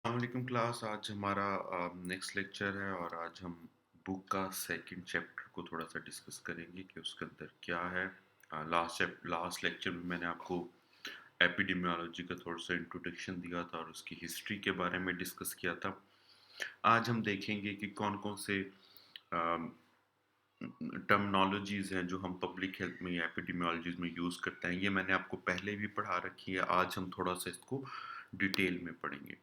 वालेकुम क्लास। आज हमारा नेक्स्ट लेक्चर है और आज हम बुक का सेकंड चैप्टर को थोड़ा सा डिस्कस करेंगे कि उसके अंदर क्या है। लास्ट लेक्चर में मैंने आपको एपिडेमियोलॉजी का थोड़ा सा इंट्रोडक्शन दिया था और उसकी हिस्ट्री के बारे में डिस्कस किया था। आज हम देखेंगे कि कौन कौन से टर्मिनोलॉजीज हैं जो हम पब्लिक हेल्थ में या एपिडेमियोलॉजीज में यूज़ करते हैं। ये मैंने आपको पहले भी पढ़ा रखी है, आज हम थोड़ा सा इसको डिटेल में पढ़ेंगे।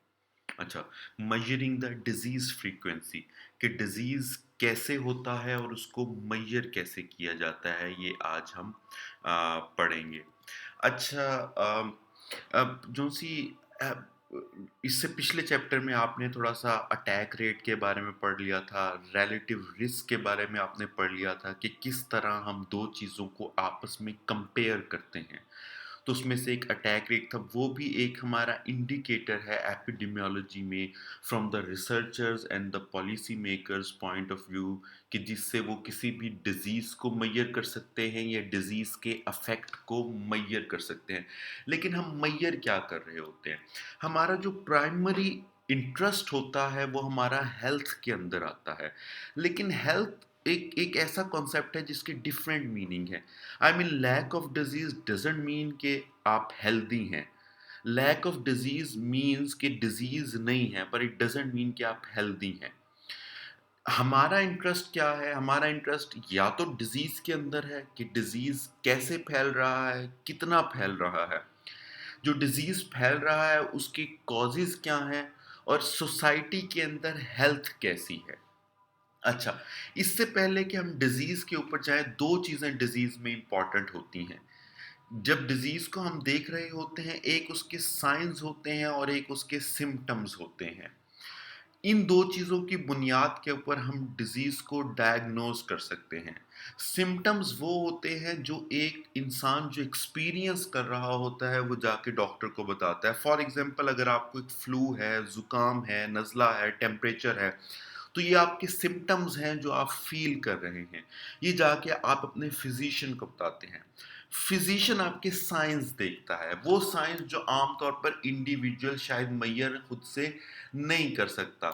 अच्छा, मेजरिंग द डिजीज फ्रीक्वेंसी, कि डिजीज कैसे होता है और उसको मेजर कैसे किया जाता है, ये आज हम पढ़ेंगे। अच्छा, अब जो सी अ, इससे पिछले चैप्टर में आपने थोड़ा सा अटैक रेट के बारे में पढ़ लिया था, रिलेटिव रिस्क के बारे में आपने पढ़ लिया था कि किस तरह हम दो चीज़ों को आपस में कंपेयर करते हैं। तो उसमें से एक अटैक रेट था, वो भी एक हमारा इंडिकेटर है एपिडेमियोलॉजी में, from the researchers and the policy makers point of view, कि जिससे वो किसी भी डिजीज को मैयर कर सकते हैं या डिजीज के अफेक्ट को मैयर कर सकते हैं। लेकिन हम मैयर क्या कर रहे होते हैं? हमारा जो प्राइमरी इंटरेस्ट होता है वो हमारा हेल्थ के अंदर आता है। लेकिन हेल्थ एक एक ऐसा कॉन्सेप्ट है जिसके डिफरेंट मीनिंग है। I mean, lack of disease doesn't mean कि आप हेल्दी हैं। लैक ऑफ डिजीज मीन्स कि डिजीज नहीं है, पर इट डजंट मीन कि आप हेल्दी हैं। हमारा इंटरेस्ट क्या है? हमारा इंटरेस्ट या तो डिजीज के अंदर है कि डिजीज कैसे फैल रहा है, कितना फैल रहा है, जो डिजीज फैल रहा है उसके कॉजेज क्या हैं, और सोसाइटी के अंदर हेल्थ कैसी है। अच्छा, इससे पहले कि हम डिजीज के ऊपर जाएं, दो चीजें डिजीज में इंपॉर्टेंट होती हैं। जब डिजीज को हम देख रहे होते हैं, एक उसके साइंस होते हैं और एक उसके सिम्टम्स होते हैं। इन दो चीजों की बुनियाद के ऊपर हम डिजीज को डायग्नोज कर सकते हैं। सिम्टम्स वो होते हैं जो एक इंसान जो एक्सपीरियंस कर रहा होता है वो जाके डॉक्टर को बताता है। फॉर एग्जांपल, अगर आपको एक फ्लू है, जुकाम है, नज़ला है, टेम्परेचर है, तो ये आपके सिम्टम्स हैं जो आप फील कर रहे हैं। ये जाके आप अपने फिजिशियन को बताते हैं। फिजिशियन आपके साइंस देखता है, वो साइंस जो आमतौर पर इंडिविजुअल शायद मैयर खुद से नहीं कर सकता।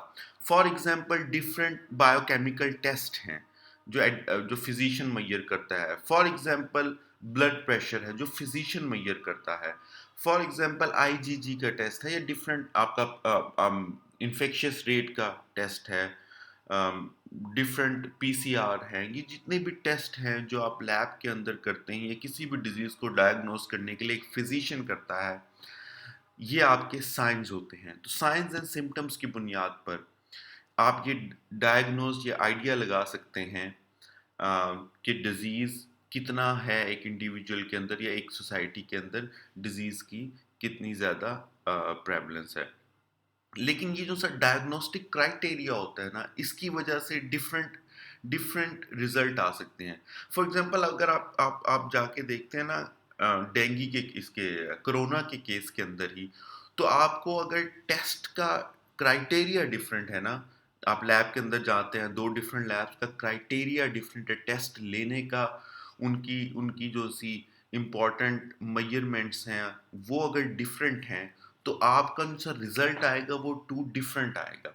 For example, different biochemical test हैं जो फिजिशियन मैयर करता है। फॉर एग्जाम्पल, ब्लड प्रेशर है जो फिजिशियन मैयर करता है। फॉर एग्जाम्पल, आईजीजी का टेस्ट है, या डिफरेंट आपका इन्फेक्शियस रेट का टेस्ट है, डिफरेंट पीसीआर हैं। ये जितने भी टेस्ट हैं जो आप लैब के अंदर करते हैं या किसी भी डिजीज को डायग्नोस करने के लिए एक फिजिशियन करता है, ये आपके साइंस होते हैं। तो साइंस एंड सिम्टम्स की बुनियाद पर आप ये डायग्नोस या आइडिया लगा सकते हैं कि डिजीज कितना है एक इंडिविजुअल के अंदर या एक सोसाइटी के अंदर, डिजीज की कितनी ज़्यादा प्रेवलेंस है। लेकिन ये जो सर डायग्नोस्टिक क्राइटेरिया होता है ना, इसकी वजह से डिफरेंट डिफरेंट रिजल्ट आ सकते हैं। फॉर एग्जांपल, अगर आप जाके देखते हैं ना, डेंगू के इसके कोरोना के केस के अंदर ही, तो आपको अगर टेस्ट का क्राइटेरिया डिफरेंट है ना, आप लैब के अंदर जाते हैं, दो डिफरेंट लैब्स का क्राइटेरिया डिफरेंट है टेस्ट लेने का, उनकी उनकी जो सी इम्पॉर्टेंट मेजरमेंट्स हैं वो अगर डिफरेंट हैं, तो आपका जो सा रिजल्ट आएगा वो टू डिफरेंट आएगा।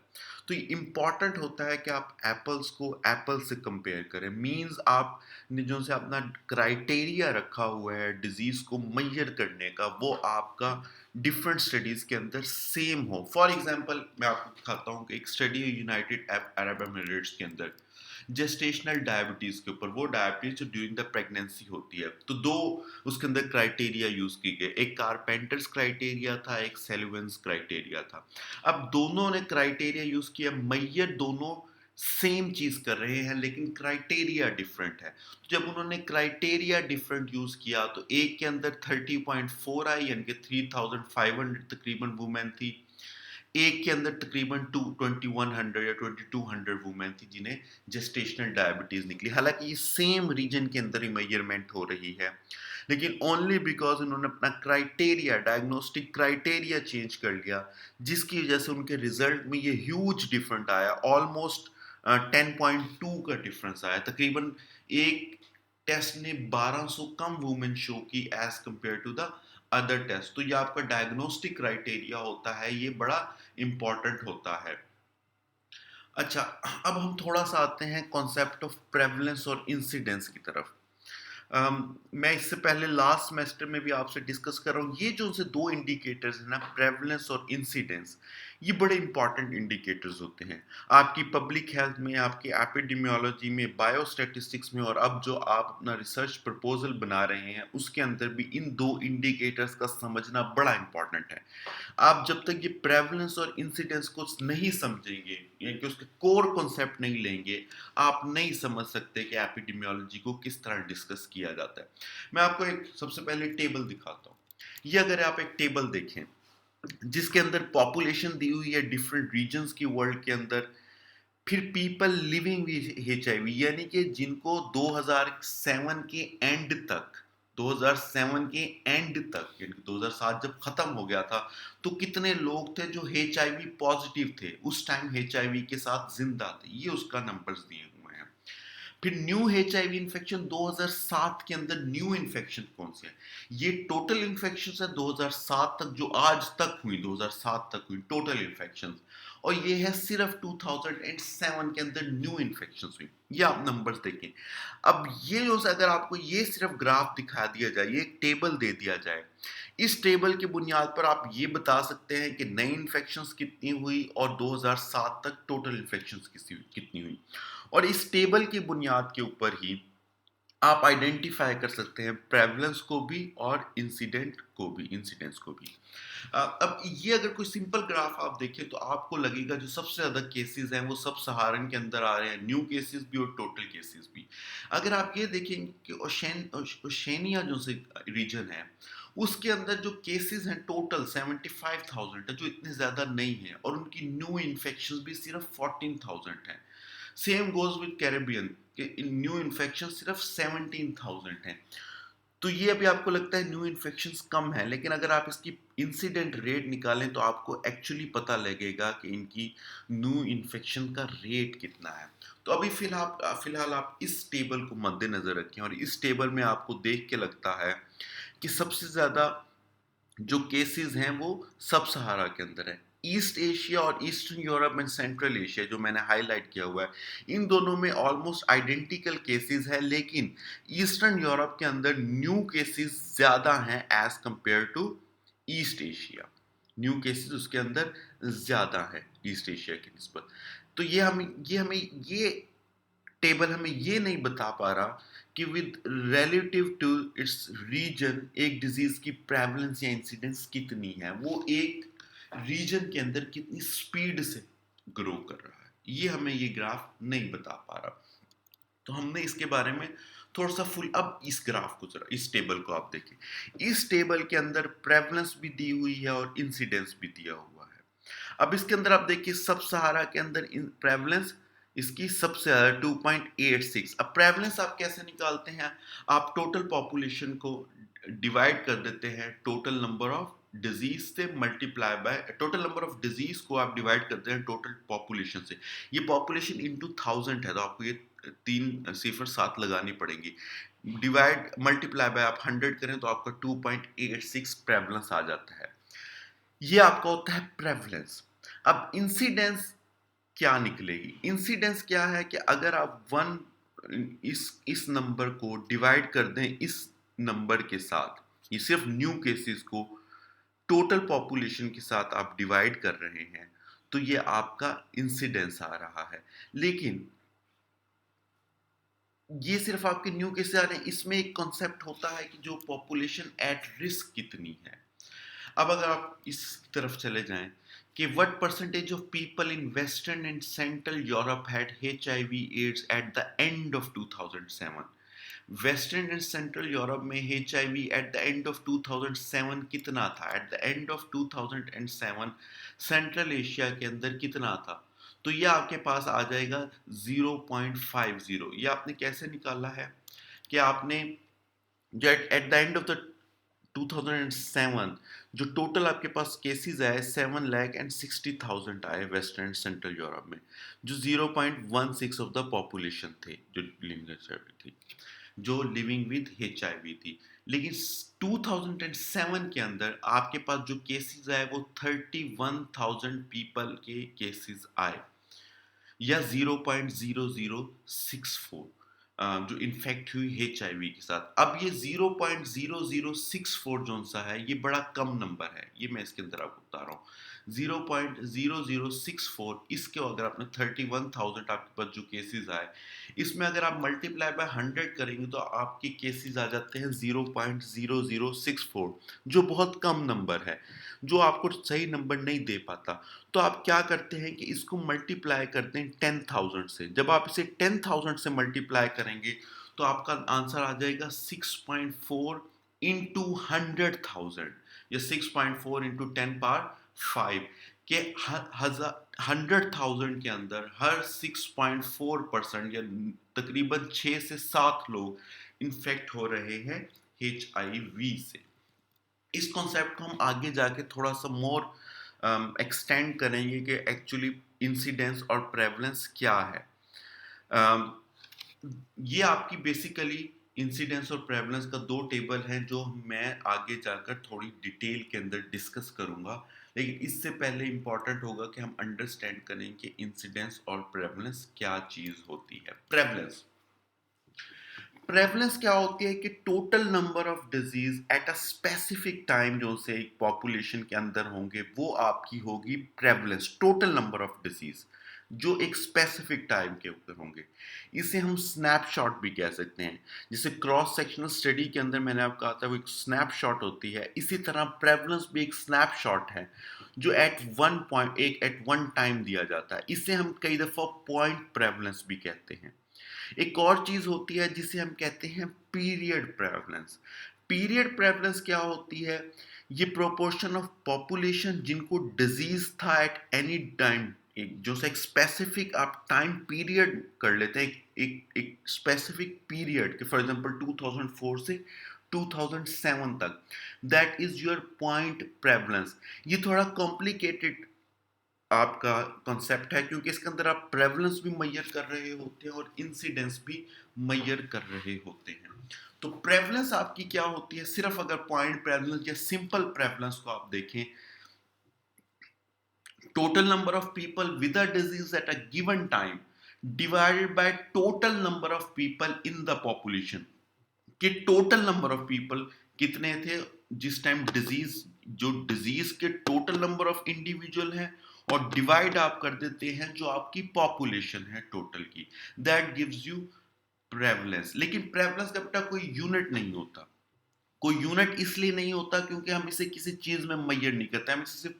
तो ये इम्पॉर्टेंट होता है कि आप एप्पल्स को एप्पल से कंपेयर करें। मींस आपने जो से अपना क्राइटेरिया रखा हुआ है डिजीज को मेजर करने का, वो आपका डिफरेंट स्टडीज के अंदर सेम हो। फॉर एग्जांपल, मैं आपको दिखाता हूँ कि एक स्टडी है यूनाइटेड अरब एमिरेट्स के अंदर जेस्टेशनल डायबिटीज के ऊपर। वो डायबिटीज जो ड्यूरिंग द प्रेगनेंसी होती है, तो दो उसके अंदर क्राइटेरिया यूज की गए, एक कारपेंटर्स क्राइटेरिया था, एक सेल्वेंस क्राइटेरिया था। अब दोनों ने क्राइटेरिया यूज किया, मैयर दोनों सेम चीज कर रहे हैं लेकिन क्राइटेरिया डिफरेंट है। तो जब उन्होंने क्राइटेरिया डिफरेंट यूज किया, तो एक के अंदर 30.4 आई, यानी कि 3500 तकरीबन वुमेन थी। एक के अंदर तकरीबन 2100 या 2200 वुमेन थी जिन्हें जेस्टेशनल डायबिटीज निकली। हालांकि ये सेम रीजन के अंदर ही मेजरमेंट हो रही है, लेकिन ओनली बिकॉज उन्होंने अपना क्राइटेरिया, डायग्नोस्टिक क्राइटेरिया चेंज कर लिया, जिसकी वजह से उनके रिजल्ट में ये ह्यूज डिफरेंट आया। ऑलमोस्ट 10.2 का डिफरेंस आया। तकरीबन एक टेस्ट ने 1200 कम वुमेन शो की as compared to the other test. तो ये आपका डायग्नोस्टिक क्राइटेरिया होता है, ये बड़ा इंपॉर्टेंट होता है। अच्छा, अब हम थोड़ा सा आते हैं कॉन्सेप्ट ऑफ प्रेवलेंस और इंसिडेंस की तरफ। मैं इससे पहले लास्ट सेमेस्टर में भी आपसे डिस्कस कर रहा हूँ, ये जो उनसे दो इंडिकेटर्स हैं ना, प्रेवलेंस और इंसिडेंस, ये बड़े इंपॉर्टेंट इंडिकेटर्स होते हैं आपकी पब्लिक हेल्थ में, आपकी एपिडेमियोलॉजी में, बायोस्टैटिस्टिक्स में, और अब जो आप अपना रिसर्च प्रपोजल बना रहे हैं उसके अंदर भी इन दो इंडिकेटर्स का समझना बड़ा इंपॉर्टेंट है। आप जब तक ये प्रेवलेंस और इंसिडेंस को नहीं समझेंगे, यानी कि उसके कोर कॉन्सेप्ट नहीं लेंगे, आप नहीं समझ सकते कि एपिडेमियोलॉजी को किस तरह डिस्कस किया जाता है। मैं आपको एक सबसे पहले टेबल दिखाता हूँ। ये अगर आप एक टेबल देखें जिसके अंदर पॉपुलेशन दी हुई है डिफरेंट रीजन्स की वर्ल्ड के अंदर, फिर पीपल लिविंग विद एचआईवी, यानी कि जिनको 2007 के एंड तक, 2007 के एंड तक, यानी 2007 जब खत्म हो गया था, तो कितने लोग थे जो एचआईवी पॉजिटिव थे, उस टाइम एचआईवी के साथ जिंदा थे, ये उसका नंबर्स दिए हुए हैं। फिर न्यू एचआईवी इन्फेक्शन 2007 के अंदर न्यू इन्फेक्शन कौन से हैं, ये टोटल इन्फेक्शन है 2007 तक, जो आज तक हुई, 2007 तक हुई टोटल इन्फेक्शन, और ये है सिर्फ 2007 के अंदर न्यू इन्फेक्शन हुई। ये आप नंबर्स देखें। अब ये जो, अगर आपको ये सिर्फ ग्राफ दिखा दिया जाए, ये एक टेबल दे दिया जाए, इस टेबल की बुनियाद पर आप ये बता सकते हैं कि नई इन्फेक्शंस कितनी हुई और 2007 तक टोटल इन्फेक्शंस कितनी हुई, और इस टेबल की बुनियाद के ऊपर ही आप आइडेंटिफाई कर सकते हैं प्रेवलेंस को भी और इंसिडेंस को भी। अब ये अगर कोई सिंपल ग्राफ आप देखें तो आपको लगेगा जो सबसे ज़्यादा केसेस हैं वो सब सहारन के अंदर आ रहे हैं, न्यू केसेस भी और टोटल केसेस भी। अगर आप ये देखें कि ओशेनिया जो से रीजन है, उसके अंदर जो केसेस हैं टोटल 75,000 है, जो इतने ज़्यादा नहीं है, और उनकी न्यू इन्फेक्शन भी सिर्फ 14,000 है। सेम गोज विद कैरेबियन कि न्यू इन्फेक्शन सिर्फ 17,000 हैं। तो ये अभी आपको लगता है न्यू इन्फेक्शंस कम है, लेकिन अगर आप इसकी इंसिडेंट रेट निकालें तो आपको एक्चुअली पता लगेगा कि इनकी न्यू इन्फेक्शन का रेट कितना है। तो अभी फिलहाल आप इस टेबल को मद्देनजर रखें, और इस टेबल में आपको देख के लगता है कि सबसे ज़्यादा जो केसेस हैं वो सब सहारा के अंदर है। ईस्ट एशिया और eastern Europe and central Asia जो मैंने हाईलाइट किया हुआ है, इन दोनों में ऑलमोस्ट आइडेंटिकल केसेस है, लेकिन ईस्टर्न यूरोप के अंदर न्यू केसेस ज़्यादा हैं as compared to east Asia. New cases उसके अंदर ज़्यादा है ईस्ट एशिया की निस्बत। तो ये टेबल हमें ये नहीं बता पा रहा कि with relative to its region एक डिजीज की प्रेवलेंस या इंसिडेंस कितनी है, वो एक रीजन के अंदर कितनी स्पीड से ग्रो कर रहा है, ये हमें ये ग्राफ नहीं बता पा रहा। तो हमने इसके बारे में थोड़ा सा फुल, अब इस ग्राफ को जरा, इस टेबल को आप देखें। इस टेबल के अंदर प्रेवलेंस भी दी हुई है और इंसिडेंस भी दिया हुआ है। अब इसके अंदर आप देखिए सब सहारा के अंदर प्रेवलेंस इसकी सबसे ज्यादा 2.86। अब प्रेवलेंस आप कैसे निकालते हैं, आप टोटल पॉपुलेशन को डिवाइड कर देते हैं टोटल नंबर ऑफ डिजीज से, multiply by total number of disease को आप डिवाइड करते हैं टोटल पॉपुलेशन से। ये पॉपुलेशन इनटू 1000 है, तो आपको ये तीन सिफर साथ लगानी पड़ेंगी। डिवाइड मल्टीप्लाई बाय आप 100 करें तो आपका 2.86 प्रेवलेंस आ जाता है। ये आपका होता है प्रेवलेंस। अब इंसिडेंस क्या निकलेगी, इंसिडेंस क्या है कि अगर आप वन इस नंबर को डिवाइड कर दें इस नंबर के साथ, ये सिर्फ न्यू केसेस को टोटल पॉपुलेशन के साथ आप डिवाइड कर रहे हैं, तो ये आपका इंसिडेंस आ रहा है। लेकिन ये सिर्फ आपके न्यू केसेस आ रहे हैं, इसमें एक कॉन्सेप्ट होता है कि जो पॉपुलेशन एट रिस्क कितनी है। अब अगर आप इस तरफ चले जाएं कि what percentage of people in western and central Europe had HIV AIDS at the end of 2007। Western and central Europe में HIV at the end of 2007 कितना था, at the end of 2007 Central Asia के अंदर कितना था, तो ये आपके पास आ जाएगा 0.50। ये आपने कैसे निकाला है कि आपने जो eight the end of the 2007 जो टोटल आपके पास केसेस आए 7,60,000 आए वेस्टर्न सेंट्रल यूरोप में, जो 0.16 ऑफ द पॉपुलेशन थे जो लिविंग थी, जो लिविंग विद एचआईवी थी। लेकिन 2007 के अंदर आपके पास जो केसेस आए वो 31,000 पीपल के केसेस आए, या 0.0064 जो इन्फेक्ट हुई HIV के साथ। अब ये 0.0064 जो सा है ये बड़ा कम नंबर है, ये मैं इसके अंदर आपको बता रहा हूँ। 0.0064 इसके अगर आपने 31,000 आपके पास जो केसेस आए, इसमें अगर आप मल्टीप्लाई बाय 100 करेंगे तो आपके केसेस आ जाते हैं 0.0064, जो बहुत कम नंबर है, जो आपको सही नंबर नहीं दे पाता। तो आप क्या करते हैं कि इसको मल्टीप्लाई करते हैं 10,000 से। जब आप इसे 10,000 से मल्टीप्लाई करेंगे तो आपका आंसर आ जाएगा 6.4 इंटू 100,000, या 6.4 इंटू 10 पावर 5 के 100,000 के अंदर हर 6.4% या तकरीबन 6 से 7 लोग इन्फेक्ट हो रहे हैं HIV से। इस कॉन्सेप्ट को हम आगे जाके थोड़ा सा मोर एक्सटेंड करेंगे कि एक्चुअली इंसिडेंस और प्रेवलेंस क्या है। um, ये आपकी बेसिकली इंसिडेंस और प्रेवलेंस का दो टेबल हैं जो मैं आगे जाकर थोड़ी डिटेल के अंदर डिस्कस करूंगा, लेकिन इससे पहले इंपॉर्टेंट होगा कि हम अंडरस्टैंड करें कि इंसिडेंस और प्रेवलेंस क्या चीज होती है। प्रेवलेंस क्या होती है कि total number of disease at a specific time जो से एक पॉपुलेशन के अंदर होंगे, वो आपकी होगी prevalence, total number of disease जो एक स्पेसिफिक टाइम के ऊपर होंगे। इसे हम स्नैपशॉट भी कह सकते हैं। जैसे क्रॉस सेक्शनल स्टडी के अंदर मैंने आपको कहा था वो एक स्नैपशॉट होती है, इसी तरह प्रेवलेंस भी एक स्नैपशॉट है जो एट वन टाइम दिया जाता है। इसे हम कई दफा पॉइंट प्रेवलेंस भी कहते हैं। एक और चीज होती है जिसे हम कहते हैं पीरियड प्रेवलेंस। पीरियड प्रेवलेंस क्या होती है? ये प्रोपोर्शन ऑफ पॉपुलेशन जिनको डिजीज था एट एनी टाइम, एक जो से एक स्पेसिफिक आप टाइम पीरियड कर लेते हैं, एक स्पेसिफिक पीरियड के फॉर एग्जांपल 2004 से 2007 तक, that is your point prevalence. ये थोड़ा कॉम्प्लिकेटेड आपका कॉन्सेप्ट है क्योंकि इसके अंदर आप प्रेवलेंस भी मेजर कर रहे होते हैं और इंसिडेंस भी मेजर कर रहे होते हैं। तो प्रेवलेंस आपकी क्या होती है? सिर्फ अगर पॉइंट प्रेवलेंस या सिंपल प्रेवलेंस को आप देखें, total number of people with a disease at a given time divided by total number of people in the population, कि टोटल नंबर ऑफ पीपल कितने थे जिस टाइम डिजीज, जो डिजीज के टोटल नंबर ऑफ इंडिविजुअल है, और divide आप कर देते हैं जो आपकी पॉपुलेशन है टोटल की, दैट गिव्स यू प्रेवलेंस। लेकिन प्रेवलेंस का बेटा कोई यूनिट नहीं होता। कोई यूनिट इसलिए नहीं होता क्योंकि हम इसे किसी चीज में मेजर नहीं करते, हम इसे सिर्फ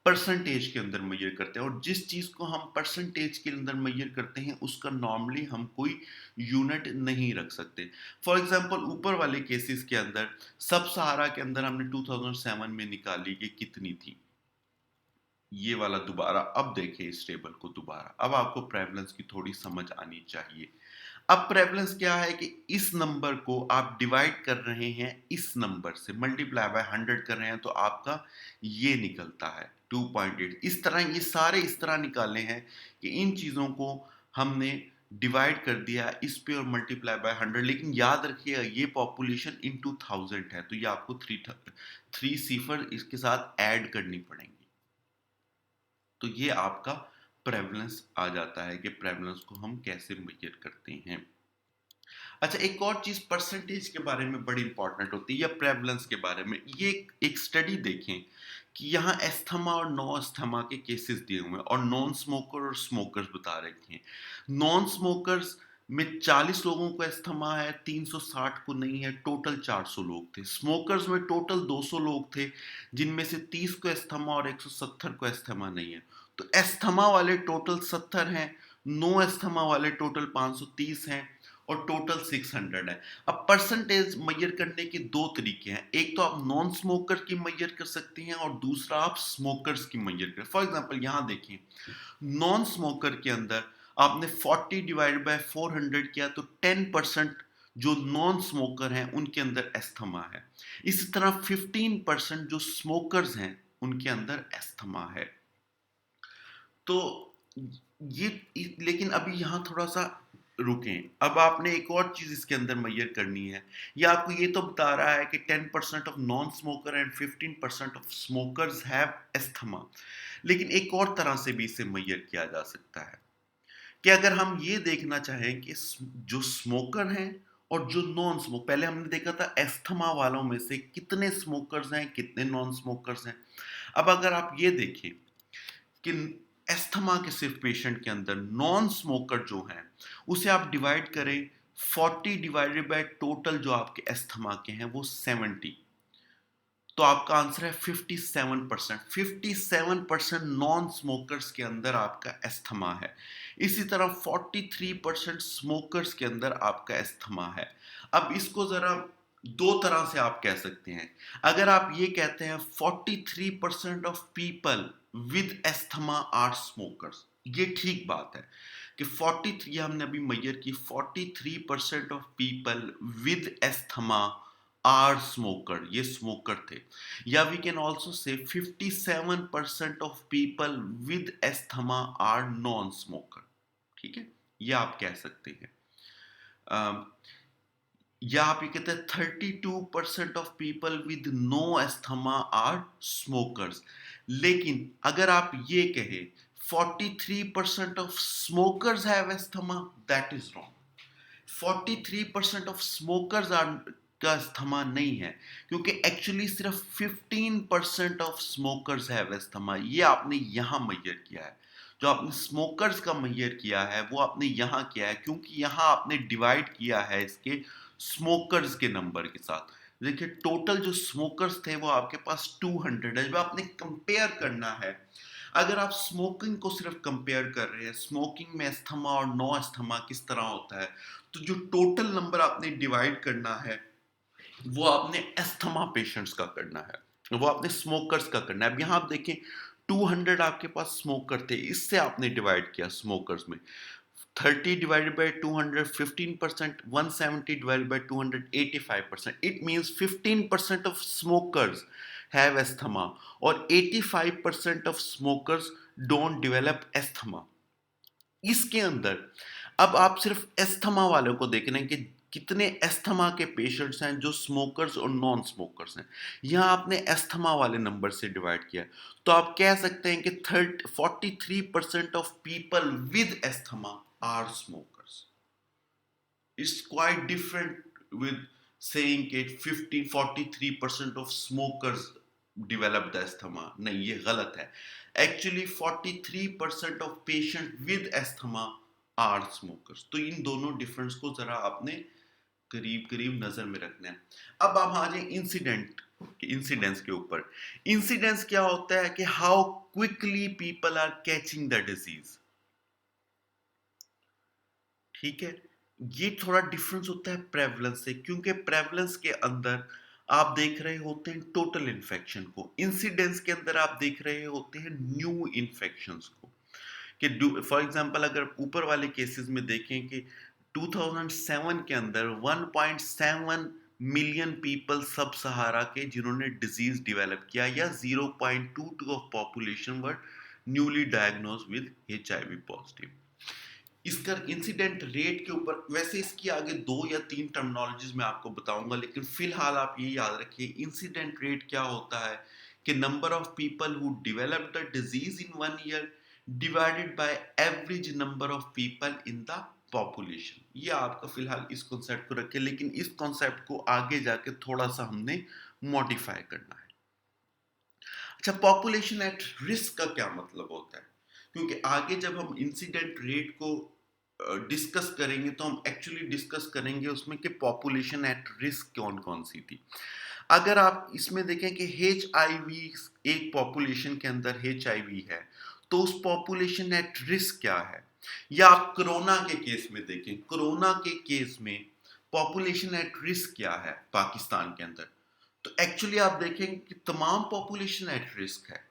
परसेंटेज के अंदर मेजर करते हैं, और जिस चीज को हम परसेंटेज के अंदर मेजर करते हैं उसका नॉर्मली हम कोई यूनिट नहीं रख सकते। फॉर एग्जांपल ऊपर वाले केसेस के अंदर सब सहारा के अंदर हमने 2007 में निकाली कि कितनी थी, ये वाला दोबारा अब देखिए इस टेबल को दोबारा, अब आपको प्रेवलेंस की थोड़ी समझ आनी चाहिए। अब प्रेवलेंस क्या है कि इस नंबर को आप डिवाइड कर रहे हैं, इस नंबर से मल्टीप्लाई बाय 100 कर रहे हैं तो आपका ये निकलता है 2.8। इस तरह ये सारे इस तरह निकाले हैं कि इन चीज़ों को हमने डिवाइड कर दिया इस पे और मल्टीप्लाई बाय 100, लेकिन याद रखिएगा ये पॉपुलेशन इन 2000 है तो ये आपको थ्री सिफर इसके साथ ऐड करनी पड़ेंगी। तो ये आपका प्रेवलेंस आ जाता है कि प्रेवलेंस को हम कैसे मेजर करते हैं। अच्छा, एक और चीज परसेंटेज के बारे में बड़ी इंपॉर्टेंट होती है या प्रेवलेंस के बारे में, ये एक स्टडी देखें कि यहाँ एस्थमा और नो एस्थमा के केसेस दिए हुए हैं और नॉन स्मोकर और स्मोकर्स बता रखे हैं। नॉन स्मोकर्स में 40 लोगों को एस्थमा है, 360 को नहीं है, टोटल 400 लोग थे। स्मोकर्स में टोटल 200 लोग थे जिनमें से 30 को एस्थमा और 170 को एस्थमा नहीं है। तो एस्थमा वाले टोटल 70 हैं, नो एस्थमा वाले टोटल 530 हैं और टोटल 600 है। अब परसेंटेज मेजर करने के दो तरीके हैं, एक तो आप नॉन स्मोकर की मेजर कर सकते हैं और दूसरा आप स्मोकर्स की मेजर कर। फॉर एग्जांपल यहां देखिए, नॉन स्मोकर के अंदर आपने 40 डिवाइड बाय 400 किया तो 10% जो नॉन स्मोकर हैं उनके अंदर एस्थमा है। इसी तरह 15% जो स्मोकर्स हैं उनके अंदर एस्थमा है। तो ये, लेकिन अभी यहाँ थोड़ा सा रुकें। अब आपने एक और चीज़ इसके अंदर मेजर करनी है। ये आपको ये तो बता रहा है कि 10% of non smoker and 15% of smokers have asthma. लेकिन एक और तरह से भी इसे मेजर किया जा सकता है कि अगर हम ये देखना चाहें कि जो स्मोकर हैं और जो नॉन स्मोक, पहले हमने देखा था अस्थमा वालों में से कितने स्मोकर्स हैं, कितने नॉन स्मोकर्स हैं। अब अगर आप ये देखें कि एस्थमा के सिर्फ पेशेंट के अंदर नॉन स्मोकर जो हैं उसे आप डिवाइड करें 40 डिवाइडेड बाय टोटल जो आपके एस्थमा के हैं वो 70, तो आपका आंसर है 57%। 57% नॉन स्मोकर्स के अंदर आपका एस्थमा है। इसी तरह 43% स्मोकर्स के अंदर आपका एस्थमा है। अब इसको जरा दो तरह से आप कह सकते हैं। अगर आप ये कहते हैं 43% of people with asthma are smokers, ये ठीक बात है कि 43, हमने अभी मेजर की, 43% of people with asthma are smoker, ये स्मोकर थे। या we can also say 57% of people with asthma are non smoker. ठीक है, ये आप कह सकते हैं। अम, या आप ये कहते हैं 32% of people with no asthma are smokers. लेकिन अगर आप ये कहे 43% of smokers have asthma, that is wrong. 43% of smokers are का अस्थमा नहीं है, क्योंकि एक्चुअली सिर्फ 15% ऑफ स्मोकर्स हैव अस्थमा। ये आपने यहाँ मेजर किया है। जो आपने स्मोकर्स का मेजर किया है वो आपने यहाँ किया है, क्योंकि यहाँ आपने डिवाइड किया है इसके स्मोकर्स के नंबर के साथ। देखिए टोटल जो स्मोकर्स थे वो आपके पास 200 है। जो आपने कंपेयर करना है, अगर आप स्मोकिंग को सिर्फ कंपेयर कर रहे हैं, स्मोकिंग में अस्थमा और नो अस्थमा किस तरह होता है, तो जो टोटल नंबर आपने डिवाइड करना है वो आपने अस्थमा पेशेंट्स का करना है, वो आपने स्मोकर्स का करना है। अब यहाँ आप देखें 200 आपके पास स्मोकर थे, इससे आपने डिवाइड किया स्मोकर्स में। 30 divided by 200 15%, 170 divided by 200 85%। It means 15% of smokers have asthma और 85% of smokers don't develop asthma. इसके अंदर अब आप सिर्फ एस्थमा वालों को देख रहे हैं कि कितने एस्थमा के पेशेंट्स हैं जो स्मोकर्स और नॉन स्मोकर्स हैं। यहाँ आपने एस्थमा वाले नंबर से डिवाइड किया, तो आप कह सकते हैं कि 43% of people with asthma are smokers. It's quite different with saying कि 43% ऑफ स्मोकर्स developed asthma। नहीं, ये गलत है। Actually 43% of patient with asthma are smokers. तो इन दोनों डिफरेंस को जरा आपने करीब करीब नजर में रखना है। अब आप आ जाए इंसिडेंस के ऊपर। इंसिडेंस क्या होता है कि how quickly people are catching the disease. ठीक है, ये थोड़ा डिफरेंस होता है प्रेवलेंस से, क्योंकि प्रेवलेंस के अंदर आप देख रहे होते हैं टोटल इन्फेक्शन को, इंसिडेंस के अंदर आप देख रहे होते हैं न्यू इन्फेक्शंस को। कि फॉर एग्जांपल अगर ऊपर वाले केसेस में देखें कि 2007 के अंदर 1.7 मिलियन पीपल सब सहारा के जिन्होंने डिजीज डेवलप किया, या 0.22 of population were newly diagnose with HIV positive. इसका इंसिडेंट रेट के ऊपर, वैसे इसकी आगे 2 या 3 टर्मिनोलॉजीज मैं आपको बताऊंगा, लेकिन फिलहाल आप ये याद रखिए इंसिडेंट रेट क्या होता है कि number of people who develop the disease in 1 year divided by average number of people in the population. ये आपका फिलहाल इस कॉन्सेप्ट को रखिए, लेकिन इस कॉन्सेप्ट को आगे जाके थोड़ा सा हमने मॉडिफाई करना है। अच्छा, पॉपुलेशन एट रिस्क का क्या मतलब होता है, क्योंकि आगे जब हम इंसिडेंट रेट को डिस्कस करेंगे तो हम एक्चुअली डिस्कस करेंगे उसमें कि पॉपुलेशन एट रिस्क कौन कौन सी थी। अगर आप इसमें देखें कि HIV, एक पॉपुलेशन के अंदर HIV है, तो उस पॉपुलेशन एट रिस्क क्या है। या आप कोरोना के केस में देखें, कोरोना के केस में पॉपुलेशन एट रिस्क क्या है पाकिस्तान के अंदर, तो एक्चुअली आप देखें कि तमाम पॉपुलेशन एट रिस्क है,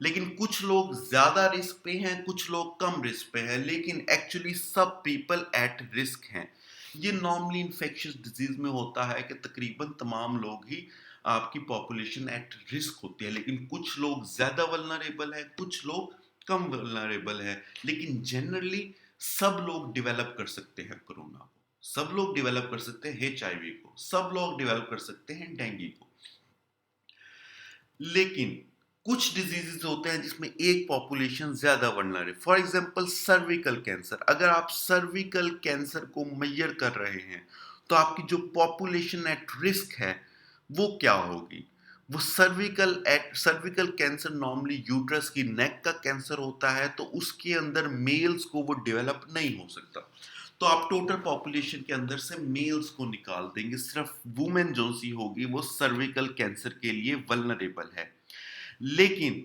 लेकिन कुछ लोग ज्यादा रिस्क पे हैं, कुछ लोग कम रिस्क पे हैं, लेकिन एक्चुअली सब पीपल एट रिस्क हैं। ये नॉर्मली इन्फेक्शियस डिजीज में होता है कि तकरीबन तमाम लोग ही आपकी पॉपुलेशन एट रिस्क होती है, लेकिन कुछ लोग ज्यादा वल्नरेबल है, कुछ लोग कम वल्नरेबल है, लेकिन जनरली सब लोग डेवलप कर सकते हैं कोरोना को, सब लोग डेवलप कर सकते हैं एचआईवी को, सब लोग डेवलप कर सकते हैं डेंगू को। लेकिन कुछ डिजीजेस होते हैं जिसमें एक पॉपुलेशन ज्यादा vulnerable, for example cervical cancer. अगर आप सर्विकल कैंसर को मेजर कर रहे हैं तो आपकी जो पॉपुलेशन एट रिस्क है वो क्या होगी? वो सर्विकल कैंसर नॉर्मली यूट्रस की नेक का कैंसर होता है, तो उसके अंदर मेल्स को वो डेवलप नहीं हो सकता। तो आप टोटल पॉपुलेशन के अंदर से मेल्स को निकाल देंगे, सिर्फ वुमेन जो सी होगी वो सर्विकल कैंसर के लिए वल्नरेबल है। लेकिन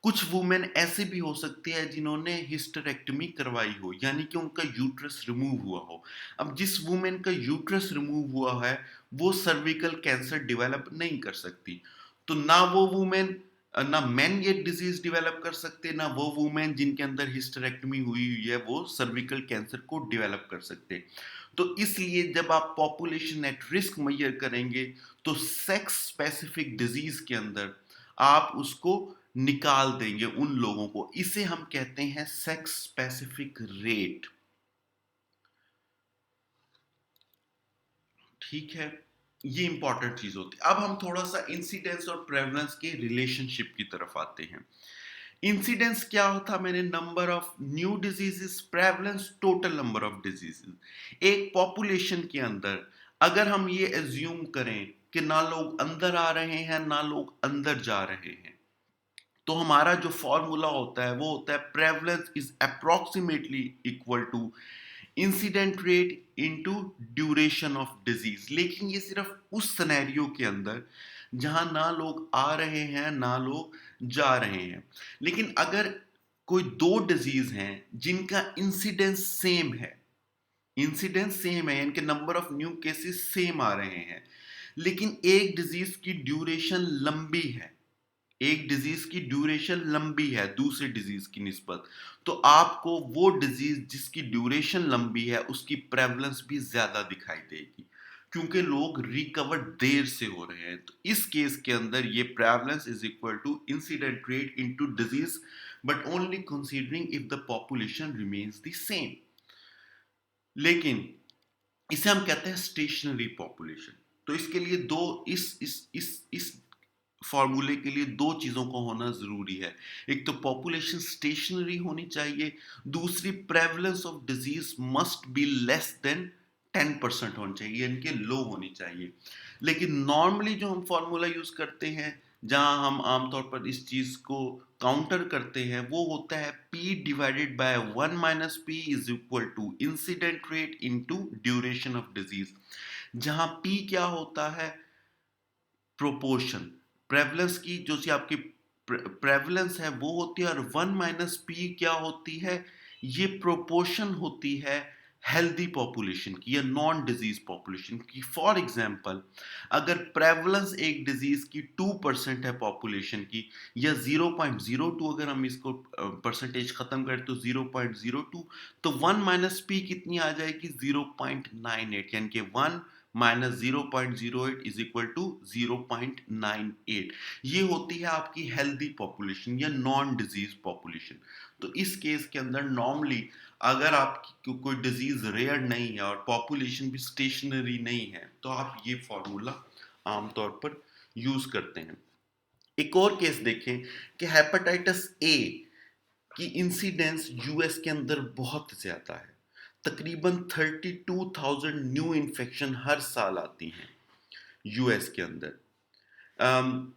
कुछ वुमेन ऐसे भी हो सकते हैं जिन्होंने हिस्टेरेक्टमी करवाई हो, यानी कि उनका यूट्रस रिमूव हुआ हो। अब जिस वुमेन का यूट्रस रिमूव हुआ है वो सर्विकल कैंसर डेवलप नहीं कर सकती। तो ना वो वुमेन, ना मेन ये डिजीज डेवलप कर सकते, ना वो वुमेन जिनके अंदर हिस्टेरेक्टमी हुई हुई है वो सर्विकल कैंसर को डेवलप कर सकते। तो इसलिए जब आप पॉपुलेशन एट रिस्क मेजर करेंगे तो सेक्स स्पेसिफिक डिजीज के अंदर आप उसको निकाल देंगे उन लोगों को। इसे हम कहते हैं सेक्स स्पेसिफिक रेट। ठीक है, ये इंपॉर्टेंट चीज होती है। अब हम थोड़ा सा इंसिडेंस और प्रेवलेंस के रिलेशनशिप की तरफ आते हैं। इंसिडेंस क्या होता? मैंने number of new diseases, prevalence total number of diseases. एक पॉपुलेशन के अंदर अगर हम ये एज्यूम करें कि ना लोग अंदर आ रहे हैं ना लोग अंदर जा रहे हैं, तो हमारा जो फॉर्मूला होता है वो होता है prevalence is approximately equal to incident rate into duration of disease. लेकिन ये सिर्फ उस सिनेरियो के अंदर जहां ना लोग आ रहे हैं ना लोग जा रहे हैं। लेकिन अगर कोई दो डिजीज हैं जिनका इंसिडेंस सेम है, इंसिडेंस सेम है यानी कि number of new cases same आ रहे हैं, लेकिन एक डिजीज की ड्यूरेशन लंबी है, एक डिजीज की ड्यूरेशन लंबी है दूसरी डिजीज की निस्बत, तो आपको वो डिजीज जिसकी ड्यूरेशन लंबी है उसकी प्रेवलेंस भी ज्यादा दिखाई देगी, क्योंकि लोग रिकवर देर से हो रहे हैं। तो इस केस के अंदर ये prevalence is equal to incident rate into disease, but only considering if the population remains the same. लेकिन इसे हम कहते हैं स्टेशनरी पॉपुलेशन। तो इसके लिए दो इस फॉर्मूले के लिए दो चीजों को होना जरूरी है। एक तो पॉपुलेशन स्टेशनरी होनी चाहिए, दूसरी prevalence of disease must be less than 10% होनी चाहिए, यानी कि लो होनी चाहिए। लेकिन नॉर्मली जो हम फॉर्मूला यूज करते हैं जहां हम आमतौर पर इस चीज को काउंटर करते हैं वो होता है P divided by 1 minus P is equal to incident rate into duration of disease, जहां P क्या होता है? प्रोपोर्शन। प्रेवलेंस की जो सी आपकी प्रेवलेंस है वो होती है, और 1 - p क्या होती है? ये प्रोपोर्शन होती है हेल्दी पॉपुलेशन की या नॉन डिजीज पॉपुलेशन की। फॉर एग्जांपल, अगर प्रेवलेंस एक डिजीज की 2% है पॉपुलेशन की, या 0.02, अगर हम इसको परसेंटेज खत्म करें तो 0.02, तो 1 - p कितनी आ जाएगी? 0.98, यानी कि 1 माइनस 0.08 इज इक्वल टू 0.98। ये होती है आपकी हेल्दी पॉपुलेशन या नॉन डिजीज पॉपुलेशन। तो इस केस के अंदर नॉर्मली अगर आपकी कोई डिजीज रेयर नहीं है और पॉपुलेशन भी स्टेशनरी नहीं है तो आप ये फॉर्मूला आमतौर पर यूज करते हैं। एक और केस देखें कि हेपेटाइटिस ए की इंसिडेंस यूएस के अंदर बहुत ज्यादा है। तकरीबन 32,000 न्यू इन्फेक्शन हर साल आती हैं यूएस के अंदर। अम,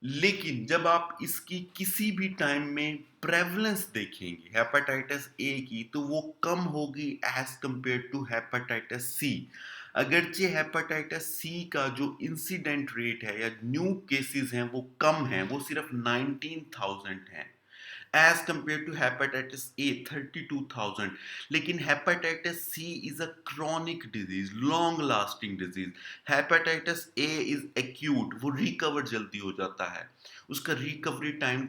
लेकिन जब आप इसकी किसी भी टाइम में प्रेवलेंस देखेंगे हेपेटाइटिस ए की, तो वो कम होगी as compared to hepatitis C. अगरचे हेपेटाइटिस सी का जो इंसिडेंट रेट है या न्यू केसेस हैं वो कम है, वो सिर्फ 19,000 है as compared to hepatitis A 32,000। लेकिन hepatitis C is a chronic disease, long lasting disease। hepatitis A is acute, वो रिकवर जल्दी हो जाता है, उसका रिकवरी टाइम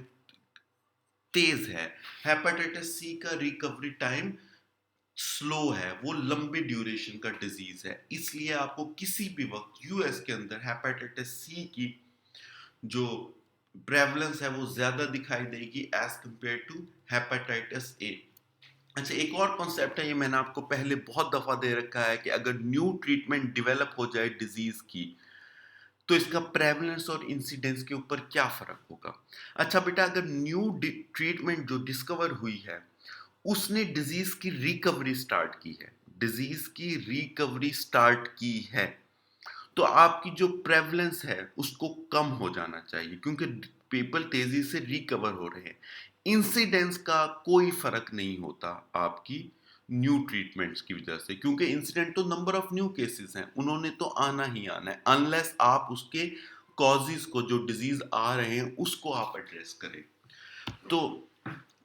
तेज है। हेपेटाइटिस सी का रिकवरी टाइम स्लो है, वो लंबी ड्यूरेशन का डिजीज है। इसलिए आपको किसी भी वक्त यूएस के अंदर हेपेटाइटिस सी की जो प्रेवलेंस है वो ज्यादा दिखाई देगी as compared to hepatitis A. अच्छा, एक और कॉन्सेप्ट है, ये मैंने आपको पहले बहुत दफ़ा दे रखा है कि अगर न्यू ट्रीटमेंट डेवलप हो जाए डिज़ीज़ की, तो इसका प्रेवलेंस और इंसिडेंस के ऊपर क्या फ़र्क होगा? अच्छा बेटा, अगर न्यू ट्रीटमेंट जो डिस्कवर हुई है, उसने डिज़ीज़ की रिकवरी स्टार्ट की है, डिज़ीज़ की रिकवरी स्टार्ट की है, तो आपकी जो प्रेवलेंस है उसको कम हो जाना चाहिए, क्योंकि पीपल तेजी से रिकवर हो रहे हैं। इंसिडेंस का कोई फर्क नहीं होता आपकी न्यू ट्रीटमेंट्स की वजह से, क्योंकि इंसिडेंट तो नंबर ऑफ न्यू केसेस हैं, उन्होंने तो आना ही आना है, अनलेस आप उसके कॉजेज को, जो डिजीज आ रहे हैं उसको आप एड्रेस करें। तो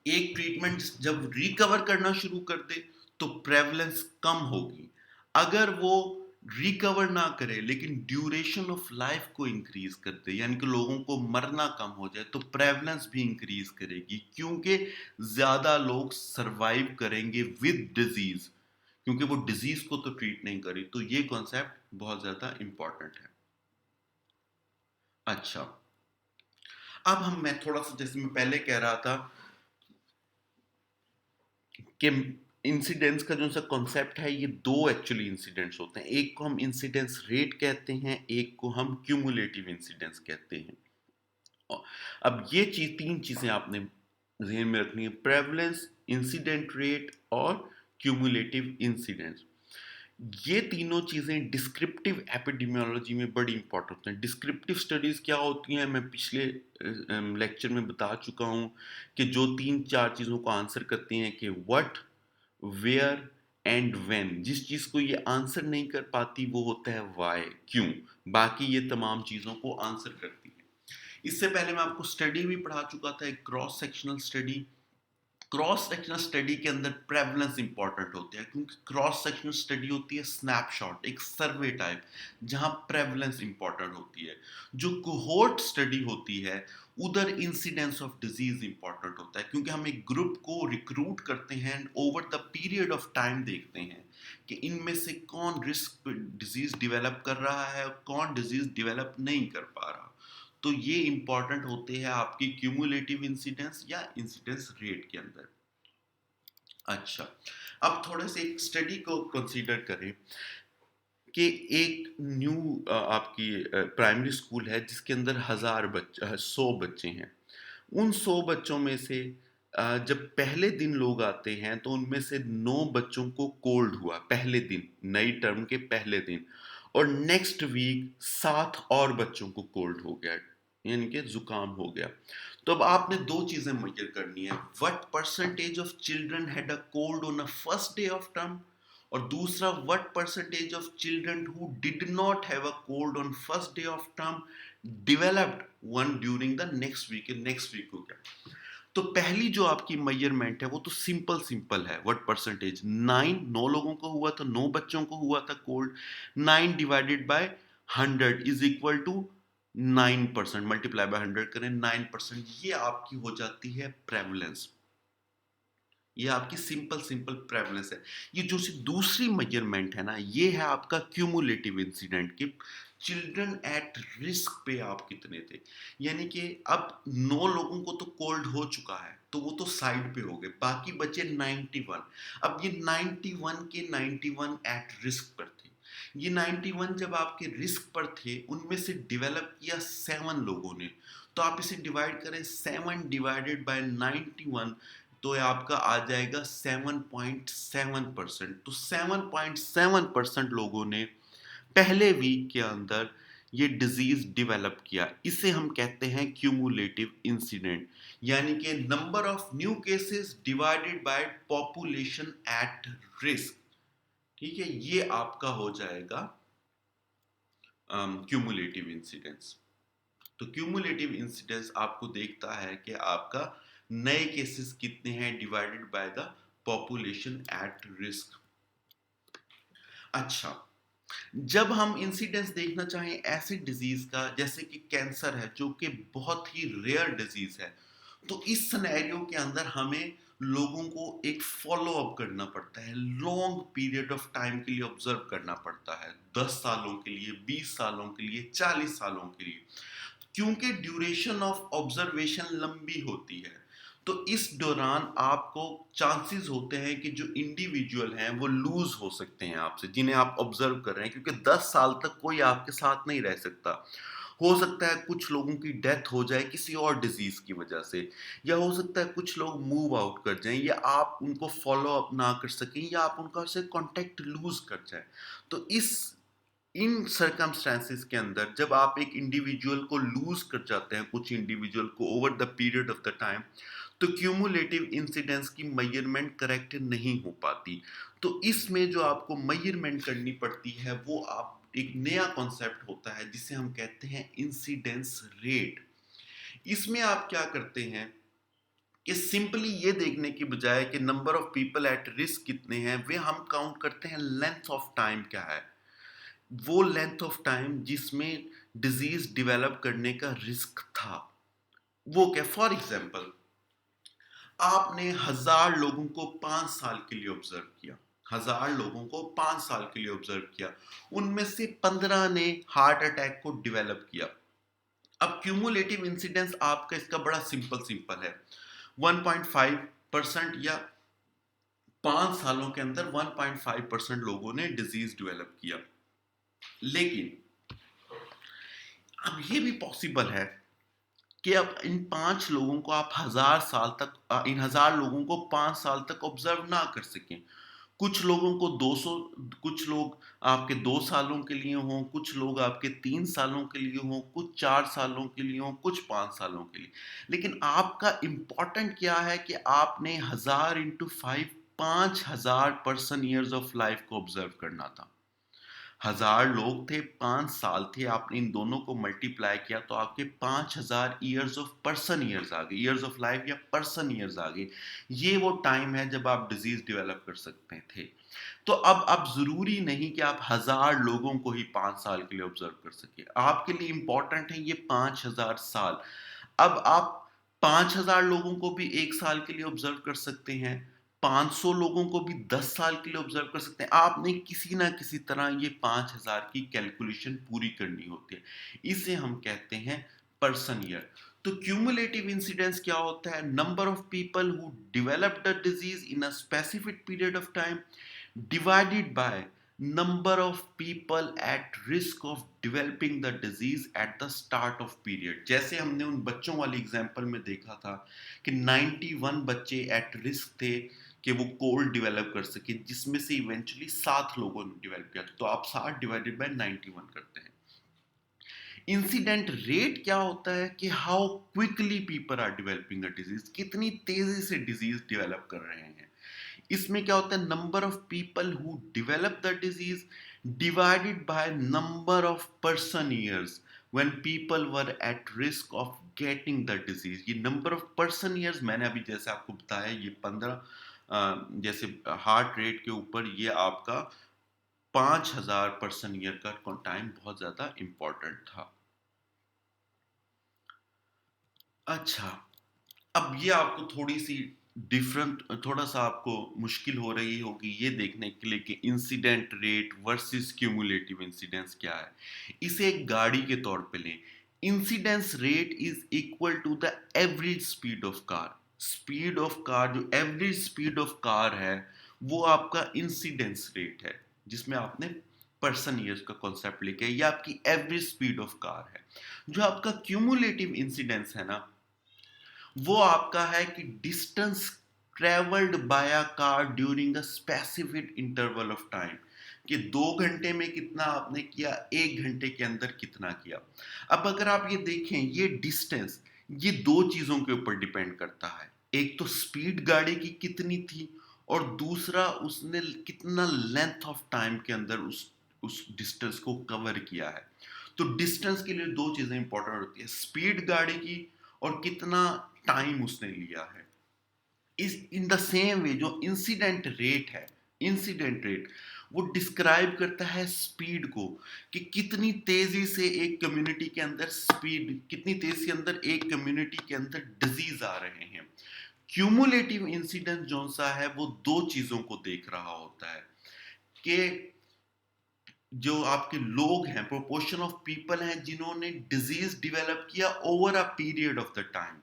एक ट्रीटमेंट जब रिकवर करना शुरू कर दे तो प्रेवलेंस कम होगी। अगर वो रिकवर ना करे लेकिन ड्यूरेशन ऑफ लाइफ को इंक्रीज कर दे, यानी कि लोगों को मरना कम हो जाए, तो प्रेवलेंस भी इंक्रीज करेगी, क्योंकि ज्यादा लोग सरवाइव करेंगे विद डिजीज, क्योंकि वो डिजीज को तो ट्रीट नहीं करी। तो ये कॉन्सेप्ट बहुत ज्यादा इंपॉर्टेंट है। अच्छा, अब मैं थोड़ा सा, जैसे मैं पहले कह रहा था कि इंसिडेंट्स का जो सा कॉन्सेप्ट है, ये दो एक्चुअली इंसिडेंट्स होते हैं, एक को हम इंसिडेंस रेट कहते हैं, एक को हम क्यूमुलेटिव इंसिडेंस कहते हैं। अब ये तीन चीजें आपने ध्यान में रखनी है, प्रेवलेंस, इंसिडेंट रेट और क्यूमुलेटिव इंसिडेंट्स। ये तीनों चीजें डिस्क्रिप्टिव एपिडेमियोलॉजी में बड़ी इंपॉर्टेंट होती हैं। डिस्क्रिप्टिव स्टडीज क्या होती हैं, मैं पिछले लेक्चर में बता चुका हूं कि जो तीन चार चीजों को आंसर करती हैं कि व्हाट, वेयर एंड व्हेन। जिस चीज को ये आंसर नहीं कर पाती वो होता है व्हाई, क्यों। बाकी ये तमाम चीजों को आंसर करती है। इससे पहले मैं आपको स्टडी भी पढ़ा चुका था, एक cross sectional study. Cross sectional study के अंदर प्रेवलेंस इंपॉर्टेंट होते हैं, क्योंकि क्रॉस सेक्शनल स्टडी होती है स्नैपशॉट, एक सर्वे टाइप, जहां प्रेवलेंस इंपॉर्टेंट होती है। जो कोहोर्ट स्टडी होती है, उधर इंसिडेंस ऑफ डिजीज इंपॉर्टेंट होता है, क्योंकि हम एक ग्रुप को रिक्रूट करते हैं and over the period of time देखते हैं कि इनमें से कौन रिस्क डिजीज डेवलप कर रहा है और कौन डिजीज डेवलप नहीं कर पा रहा। तो ये इंपॉर्टेंट होते हैं आपकी क्यूमुलेटिव इंसिडेंस या इंसिडेंस रेट के अंदर। अच्छा, अब थोड़े से एक स्टडी को कंसीडर करें कि एक न्यू आपकी प्राइमरी स्कूल है जिसके अंदर 100 बच्चे हैं। उन 100 बच्चों में से जब पहले दिन लोग आते हैं तो उनमें से 9 बच्चों को कोल्ड हुआ पहले दिन, नई टर्म के पहले दिन, और नेक्स्ट वीक 7 और बच्चों को कोल्ड हो गया, यानी कि जुकाम हो गया। तो अब आपने दो चीजें मेजर करनी है, what percentage of children had a cold on a first day of term, और दूसरा what percentage of children who did not have a cold on first day of term developed one during the next week. Next week हो गया। तो पहली जो आपकी measurement है वो तो सिंपल सिंपल है, व्हाट परसेंटेज, 9 लोगों को हुआ था, 9 बच्चों को हुआ था cold. 9 divided by 100 is equal to 9%, multiply by 100 करें, 9%, ये आपकी हो जाती है प्रेवलेंस। ये आपकी सिंपल सिंपल प्रेवलेंस है। ये जो सी दूसरी मेजरमेंट है ना, ये है आपका क्यूमुलेटिव इंसिडेंट की, चिल्ड्रन एट रिस्क पे आप कितने थे। यानी कि अब 9 लोगों को तो कोल्ड हो चुका है तो वो तो साइड पे हो गए, बाकी बचे 91। अब ये 91 के 91 एट रिस्क पर थे। ये 91 जब आपके रिस्क पर थे, उनमें से डेवलप किया 7 लोगों ने। तो आप इसे डिवाइड करें, 7 डिवाइडेड बाय 91, तो ये आपका आ जाएगा 7.7%। तो 7.7% लोगों ने पहले वीक के अंदर ये डिजीज डेवलप किया। इसे हम कहते हैं क्यूमुलेटिव इंसिडेंट, यानी कि number of new cases divided by population at risk. ठीक है, ये आपका हो जाएगा क्यूमुलेटिव इंसिडेंस। तो क्यूमुलेटिव इंसिडेंस आपको देखता है कि आपका नए केसेस कितने हैं divided by the population at risk. अच्छा, जब हम इंसिडेंस देखना चाहें ऐसे डिजीज का जैसे कि कैंसर है, जो कि बहुत ही रेयर डिजीज है, तो इस सिनेरियो के अंदर हमें लोगों को एक फॉलो अप करना पड़ता है, लॉन्ग पीरियड ऑफ टाइम के लिए ऑब्जर्व करना पड़ता है, 10 सालों के लिए, 20 सालों के लिए, 40 सालों के लिए, क्योंकि ड्यूरेशन ऑफ ऑब्जर्वेशन लंबी होती है। तो तो इस दौरान आपको चांसेस होते हैं कि जो इंडिविजुअल हैं वो लूज हो सकते हैं आपसे, जिन्हें आप ऑब्जर्व कर रहे हैं, क्योंकि 10 साल तक कोई आपके साथ नहीं रह सकता। हो सकता है कुछ लोगों की डेथ हो जाए किसी और डिजीज की वजह से, या हो सकता है कुछ लोग मूव आउट कर जाएं, या आप उनको फॉलो अप ना कर सकें, या आप उनका से कांटेक्ट लूज कर जाए। तो इन सर्कमस्टेंसेस के अंदर जब आप एक इंडिविजुअल को लूज कर जाते हैं, कुछ इंडिविजुअल को over the period of the time, तो क्यूमुलेटिव इंसिडेंस की मेजरमेंट करेक्ट नहीं हो पाती। तो इसमें जो आपको मेजरमेंट करनी पड़ती है वो आप एक नया कॉन्सेप्ट होता है जिसे हम कहते हैं इंसिडेंस रेट। इसमें आप क्या करते हैं कि सिंपली ये देखने की बजाय कि number of people at risk कितने हैं, वे हम काउंट करते हैं लेंथ ऑफ टाइम क्या है, वो लेंथ ऑफ टाइम जिसमें डिजीज डेवलप करने का रिस्क था। वो क्या, फॉर एग्जाम्पल आपने 1000 लोगों को 5 साल के लिए ऑब्जर्व किया, 1000 लोगों को 5 साल के लिए ऑब्जर्व किया, उनमें से 15 ने हार्ट अटैक को डेवलप किया। अब क्यूमुलेटिव इंसिडेंस आपका इसका बड़ा सिंपल सिंपल है, 1.5% या 5 सालों के अंदर 1.5% लोगों ने डिजीज डेवलप किया। लेकिन अब ये भी पॉसिबल है कि अब इन 5 लोगों को आप 1000 साल तक, इन 1000 लोगों को 5 साल तक ऑब्जर्व ना कर सकें। कुछ लोगों को 200, कुछ लोग आपके 2 सालों के लिए हों, कुछ लोग आपके 3 सालों के लिए हों, कुछ 4 सालों के लिए हों, कुछ 5 सालों के लिए। लेकिन आपका इंपॉर्टेंट क्या है कि आपने 1000 × 5 5000 पर्सन ईयर्स ऑफ लाइफ को ऑब्जर्व करना था। 1000 लोग थे, 5 साल थे, आपने इन दोनों को मल्टीप्लाई किया तो आपके 5000 ईयर्स ऑफ पर्सन ईयर्स आ गए, ईयर्स ऑफ लाइफ या पर्सन ईयर्स आ गए। ये वो टाइम है जब आप डिजीज डेवलप कर सकते थे। तो अब जरूरी नहीं कि आप 1000 लोगों को ही 5 साल के लिए ऑब्जर्व कर सके, आपके लिए इंपॉर्टेंट है ये 5000 साल। अब आप 5000 लोगों को भी 1 साल के लिए ऑब्जर्व कर सकते हैं, 500 लोगों को भी 10 साल के लिए ऑब्जर्व कर सकते हैं। आपने किसी ना किसी तरह ये 5000 की कैलकुलेशन पूरी करनी होती है। इसे हम कहते हैं पर्सन ईयर। तो क्यूमुलेटिव इंसिडेंस क्या होता है, number of people who develop the disease in a specific period of time divided by number of people at risk of developing the disease at the start of period। जैसे हमने उन बच्चों वाली example में देखा था कि 91 बच्चे एट रिस्क थे कि वो कोल्ड डेवलप कर सके, जिसमें से इवेंचुअली 7 लोगों ने डेवलप किया। तो आप 7 डिवाइडेड बाय 91 करते हैं। इंसिडेंट रेट क्या होता है कि how quickly people are developing the disease, कितनी तेजी से डिजीज डेवलप कर रहे हैं। इसमें क्या होता है, number of people who develop the disease divided by number of person years when people were at risk of getting the disease. ये नंबर ऑफ पर्सन ईयर्स मैंने अभी जैसे आपको बताया, ये 15 जैसे हार्ट रेट के ऊपर ये आपका 5000 पर्सन ईयर का टाइम बहुत ज्यादा इंपॉर्टेंट था। अच्छा, अब ये आपको थोड़ी सी डिफरेंट, थोड़ा सा आपको मुश्किल हो रही होगी ये देखने के लिए कि incident rate versus cumulative incidence क्या है। इसे एक गाड़ी के तौर पे लें। Incidence rate is equal to the average speed of car. Speed of car, जो एवरेज स्पीड ऑफ कार है, वो आपका इंसिडेंस रेट है, जिसमें आपने पर्सन ईयर्स का कॉन्सेप्ट लेके, ये आपकी एवरेज स्पीड ऑफ कार है। जो आपका क्यूमुलेटिव इंसिडेंस है ना, वो आपका है कि distance travelled by a car during a specific interval of time, कि 2 घंटे में कितना आपने किया, 1 घंटे के अंदर कितना किया। अब अगर आप ये देखें, ये डिस्टेंस, ये दो चीजों के ऊपर डिपेंड करता है। एक तो स्पीड गाड़ी की कितनी थी, और दूसरा उसने कितना लेंथ ऑफ टाइम के अंदर उस डिस्टेंस को कवर किया है। तो डिस्टेंस के लिए दो चीजें इंपॉर्टेंट होती है, स्पीड गाड़ी की और कितना टाइम उसने लिया है। इस इन द सेम वे जो इंसिडेंट रेट है, इंसिडेंट रेट वो डिस्क्राइब करता है स्पीड को, कि कितनी तेजी से एक कम्युनिटी के अंदर स्पीड, कितनी तेजी के अंदर एक कम्युनिटी के अंदर डिजीज आ रहे हैं। क्यूमुलेटिव इंसिडेंस जो सा है वो दो चीजों को देख रहा होता है, कि जो आपके लोग हैं, प्रोपोर्शन ऑफ पीपल हैं जिन्होंने डिजीज डेवलप किया over a period of the time.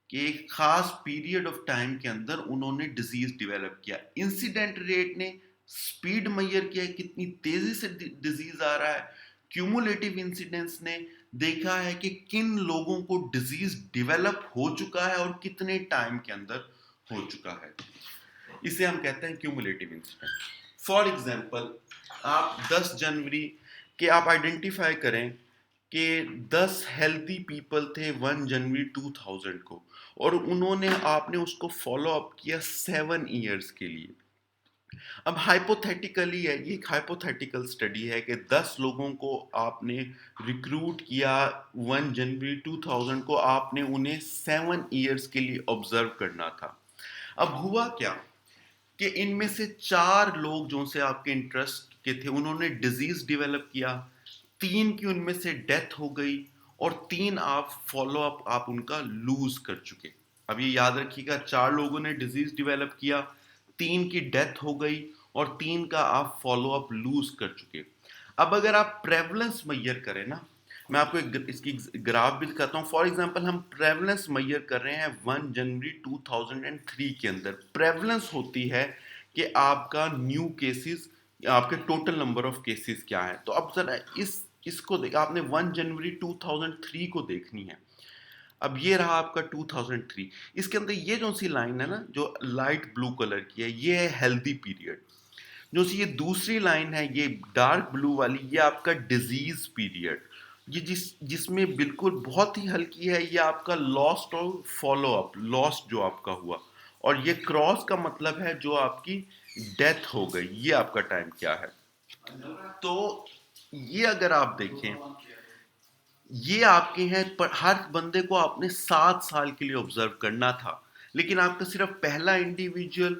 कि एक खास पीरियड ऑफ टाइम के अंदर उन्होंने डिजीज डेवलप किया। इंसिडेंट रेट ने स्पीड मेजर किया है, कितनी तेजी से डिजीज आ रहा है। क्यूमुलेटिव इंसिडेंस ने देखा है कि किन लोगों को डिजीज डेवलप हो चुका है और कितने टाइम के अंदर हो चुका है। इसे हम कहते हैं क्यूमुलेटिव इंसिडेंट। फॉर एग्जाम्पल, आप 10 जनवरी के आप आइडेंटिफाई करें कि 10 हेल्दी पीपल थे 1 जनवरी 2000 को, और उन्होंने आपने उसको फॉलो अप किया 7 ईयर्स के लिए। अब हाइपोथेटिकली है, ये एक हाइपोथेटिकल स्टडी है कि 10 लोगों को आपने रिक्रूट किया 1 जनवरी 2000 को, आपने उन्हें 7 ईयर्स के लिए ऑब्जर्व करना था। अब हुआ क्या कि इनमें से 4 लोग जो से आपके इंटरेस्ट के थे उन्होंने डिजीज डेवलप किया, 3 की उनमें से डेथ हो गई, और 3 आप फॉलो अप आप उनका लूज कर चुके। अब ये याद रखिएगा, 4 लोगों ने डिजीज डेवलप किया, 3 की डेथ हो गई, और 3 का आप फॉलो अप लूज कर चुके। अब अगर आप प्रेवलेंस मैयर करें ना, मैं आपको इसकी ग्राफ भी दिखाता हूँ। फॉर एग्जांपल, हम प्रेवलेंस मैयर कर रहे हैं 1 जनवरी 2003 के अंदर। प्रेवलेंस होती है कि आपका न्यू केसेस, आपके टोटल नंबर ऑफ केसेस क्या है। तो अब जरा इसको देख, आपने 1 जनवरी 2003 को देखनी है। अब ये रहा आपका 2003। इसके अंदर ये जो सी लाइन है ना, जो लाइट ब्लू कलर की है, ये है हेल्दी पीरियड। जो सी ये दूसरी लाइन है, ये डार्क ब्लू वाली, ये आपका डिजीज पीरियड। ये जिसमें बिल्कुल बहुत ही हल्की है, ये आपका लॉस्ट और फॉलो अप, लॉस्ट जो आपका हुआ। और ये क्रॉस का मतलब है जो आपकी डेथ हो गई, ये आपका टाइम क्या है। तो ये अगर आप देखें, ये आपके हैं, पर हर बंदे को आपने 7 साल के लिए ऑब्जर्व करना था, लेकिन आपका सिर्फ पहला इंडिविजुअल,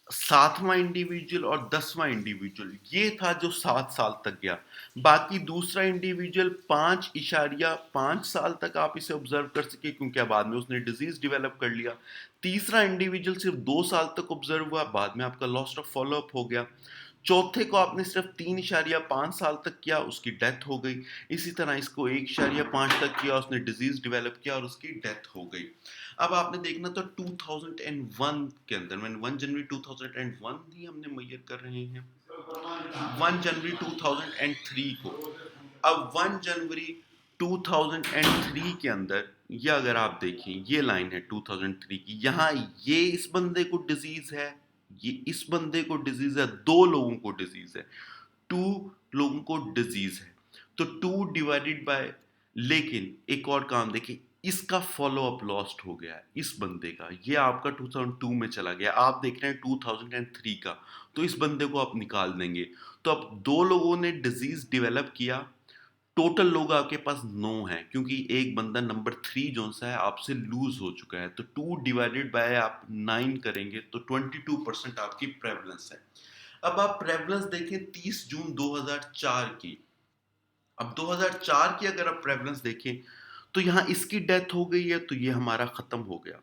7वां इंडिविजुअल और 10वां इंडिविजुअल ये था जो 7 साल तक गया। बाकी दूसरा इंडिविजुअल 5.5 साल तक आप इसे ऑब्जर्व कर सके, क्योंकि बाद में उसने डिजीज डेवलप कर लिया। तीसरा इंडिविजुअल सिर्फ 2 साल तक ऑब्जर्व हुआ, बाद में आपका लॉस्ट ऑफ फॉलोअप हो गया। चौथे को आपने सिर्फ 3.5 साल तक किया, उसकी डेथ हो गई। इसी तरह इसको 1.5 तक किया, उसने डिजीज डेवलप किया और उसकी डेथ हो गई। अब आपने देखना तो 2001 के अंदर, मैंने 1 जनवरी 2001 ही हमने मैयर कर रहे हैं, 1 जनवरी 2003 को। अब 1 जनवरी 2003 के अंदर ये अगर आप देखें, ये लाइन है 2003 की, यहाँ ये इस बंदे को डिजीज है, ये इस बंदे को डिजीज है, 2 लोगों को डिजीज है, 2 लोगों को डिजीज है। तो 2 डिवाइडेड बाय, लेकिन एक और काम देखिए, इसका फॉलो अप लॉस्ट हो गया है इस बंदे का, ये आपका 2002 में चला गया, आप देख रहे हैं 2003 का, तो इस बंदे को आप निकाल देंगे। तो अब 2 लोगों ने डिजीज डेवलप किया, टोटल लोग आपके पास 9 है, क्योंकि एक बंदा नंबर 3 जो सा है आपसे लूज हो चुका है। तो 2 डिवाइडेड बाय आप 9 करेंगे तो 22% आपकी प्रेवलेंस है। अब आप प्रेवलेंस देखें 30 जून 2004 की। अब 2004 की अगर आप प्रेवलेंस देखें, तो यहाँ इसकी डेथ हो गई है, तो ये हमारा खत्म हो गया।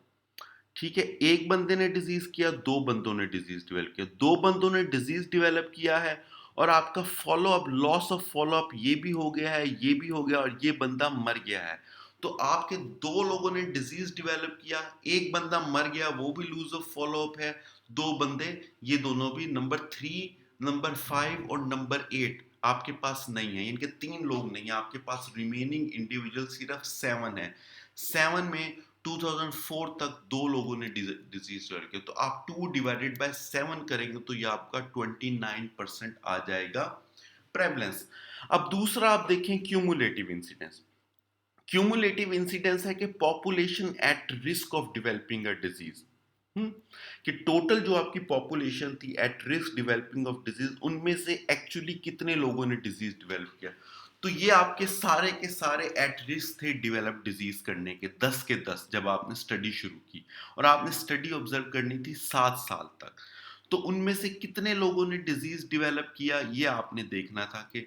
ठीक है, एक बंदे ने डिजीज किया, 2 बंदों ने डिजीज डेवलप किया, 2 बंदों ने डिजीज डेवलप किया है, और आपका follow up, loss of follow up ये भी हो गया है, ये भी हो गया, और ये बंदा मर गया है। तो आपके 2 लोगों ने डिजीज डेवलप किया, एक बंदा मर गया, वो भी लूज ऑफ फॉलो अप है। 2 बंदे, ये दोनों भी नंबर 3, नंबर 5 और नंबर 8 आपके पास नहीं है, इनके 3 लोग नहीं है, आपके पास रिमेनिंग इंडिविजुअल सिर्फ 7 है। 7 में 2004 तक 2 लोगों ने डिजीज डेवलप किया, तो आप 2 डिवाइडेड बाय 7 करेंगे तो ये आपका 29% आ जाएगा प्रेवलेंस। अब दूसरा आप देखें क्यूमुलेटिव इंसिडेंस। क्यूमुलेटिव इंसिडेंस है कि population at risk of developing a disease, कि टोटल जो आपकी पॉपुलेशन थी at risk developing of disease, उनमें से एक्चुअली कितने लोगों ने डिजीज डेवलप किया। तो ये आपके सारे के सारे एट रिस्क थे डेवलप डिजीज करने के, 10 के 10 जब आपने स्टडी शुरू की, और आपने स्टडी ऑब्जर्व करनी थी 7 साल तक। तो उनमें से कितने लोगों ने डिजीज डेवलप किया, ये आपने देखना था कि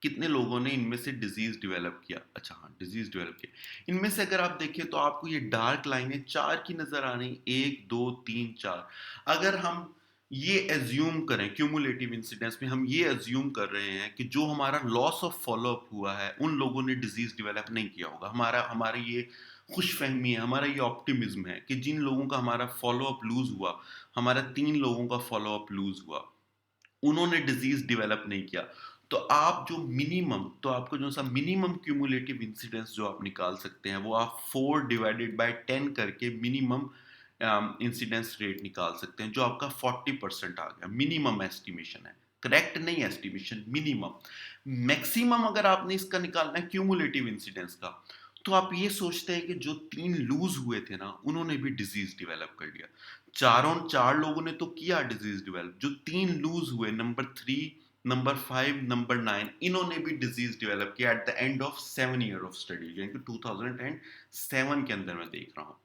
कितने लोगों ने इनमें से डिजीज डेवलप किया। अच्छा हाँ, डिजीज डेवलप किया। इनमें से अगर आप देखें तो आपको ये डार्क लाइनें 4 की नजर आ रही, 1 2 3 4। अगर हम ये एज्यूम करें, क्यूमुलेटिव इंसिडेंस में हम ये एज्यूम कर रहे हैं कि जो हमारा लॉस ऑफ फॉलोअप हुआ है, उन लोगों ने डिजीज डेवलप नहीं किया होगा, हमारे ये खुशफहमी है, हमारा ये ऑप्टिमिज्म है कि जिन लोगों का हमारा फॉलो अप लूज हुआ, हमारा 3 लोगों का फॉलो अप लूज हुआ, उन्होंने डिजीज डेवलप नहीं किया, तो आप जो मिनिमम, तो आपको जो सा मिनिमम क्यूमुलेटिव इंसिडेंस जो आप निकाल सकते हैं वो आप 4/10 करके मिनिमम इंसिडेंस रेट निकाल सकते हैं, जो आपका 40% आ गया। मिनिमम एस्टिमेशन है, करेक्ट नहीं एस्टिमेशन, मिनिमम। मैक्सिमम अगर आपने इसका निकालना है क्यूमुलेटिव इंसिडेंस का, तो आप ये सोचते हैं कि जो 3 लूज हुए थे ना, उन्होंने भी डिजीज डेवलप कर लिया। चारों 4 लोगों ने तो किया डिजीज डेवलप, जो 3 लूज हुए, नंबर 3, नंबर 5, नंबर 9, इन्होंने भी डिजीज डेवलप किया eight the end of 7 year of study, यानी कि 2007 के अंदर मैं देख रहा हूँ।